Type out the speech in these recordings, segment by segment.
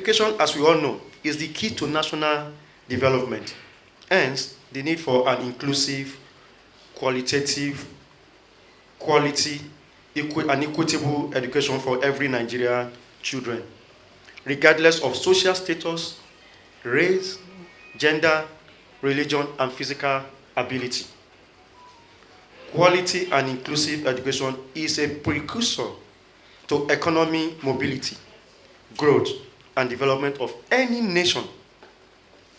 education, as we all know, is the key to national development. Hence, the need for an inclusive, qualitative, quality, and equitable education for every Nigerian children, regardless of social status, race, gender, religion, and physical ability. Quality and inclusive education is a precursor to economic mobility, growth, and development of any nation.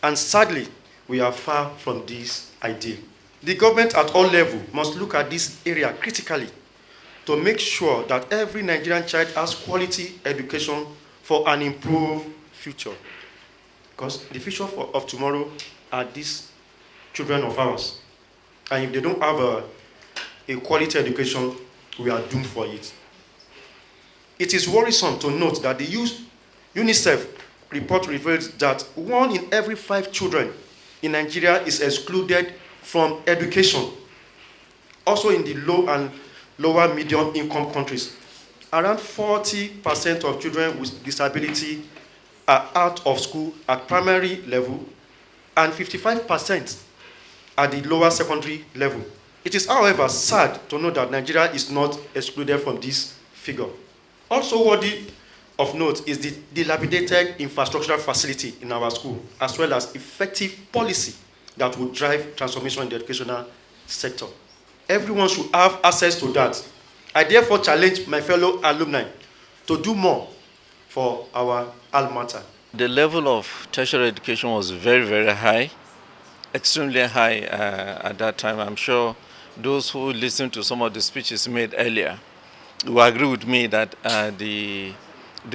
And sadly, we are far from this ideal. The government at all levels must look at this area critically to make sure that every Nigerian child has quality education for an improved future. Because the future of tomorrow are these children of ours. And if they don't have a quality education, we are doomed for it. It is worrisome to note that the UNICEF report reveals that 1 in every 5 children in Nigeria is excluded from education. Also in the low and lower medium income countries, around 40% of children with disability are out of school at primary level and 55% at the lower secondary level. It is, however, sad to know that Nigeria is not excluded from this figure. Also worthy of note is the dilapidated infrastructural facility in our school, as well as effective policy that will drive transformation in the educational sector. Everyone should have access to that. I therefore challenge my fellow alumni to do more for our alma mater. The level of tertiary education was very, very high, extremely high at that time. I'm sure those who listened to some of the speeches made earlier will agree with me that the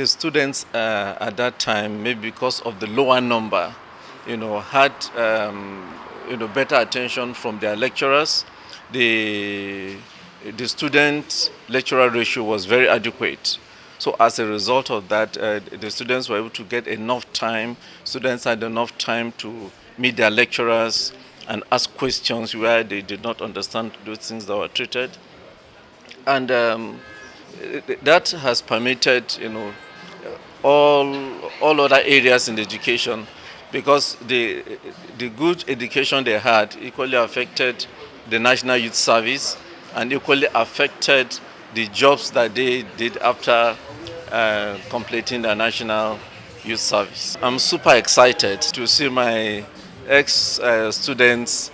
students at that time, maybe because of the lower number, had better attention from their lecturers. The student-lecturer ratio was very adequate. So as a result of that, the students were able to get enough time. Students had enough time to meet their lecturers and ask questions where they did not understand those things that were treated. And that has permitted, all other areas in the education, because the good education they had equally affected the National Youth Service and equally affected the jobs that they did after completing the National Youth Service. I'm super excited to see my ex-students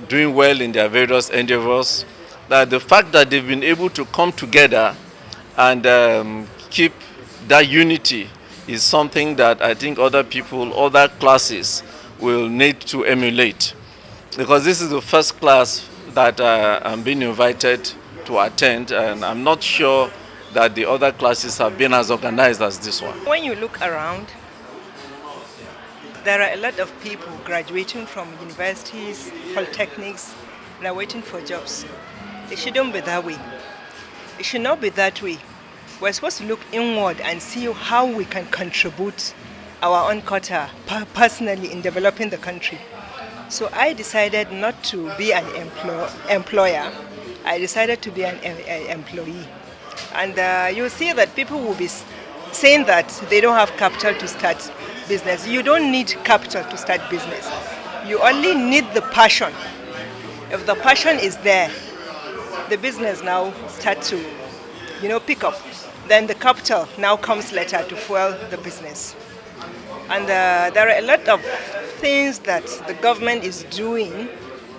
doing well in their various endeavors. That the fact that they've been able to come together and keep that unity is something that I think other people, other classes will need to emulate. Because this is the first class that I'm being invited to attend, and I'm not sure that the other classes have been as organized as this one. When you look around, there are a lot of people graduating from universities, polytechnics, and are waiting for jobs. It shouldn't be that way. It should not be that way. We're supposed to look inward and see how we can contribute our own quota personally in developing the country. So I decided not to be an employer. I decided to be an employee. And you'll see that people will be saying that they don't have capital to start business. You don't need capital to start business. You only need the passion. If the passion is there, the business now starts to, pick up. Then the capital now comes later to fuel the business. And there are a lot of things that the government is doing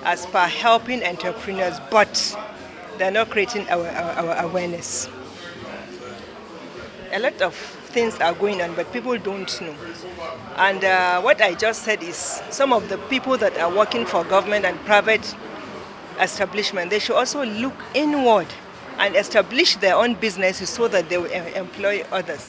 as per helping entrepreneurs, but they're not creating our awareness. A lot of things are going on, but people don't know. And what I just said is some of the people that are working for government and private establishment, they should also look inward and establish their own businesses so that they will employ others.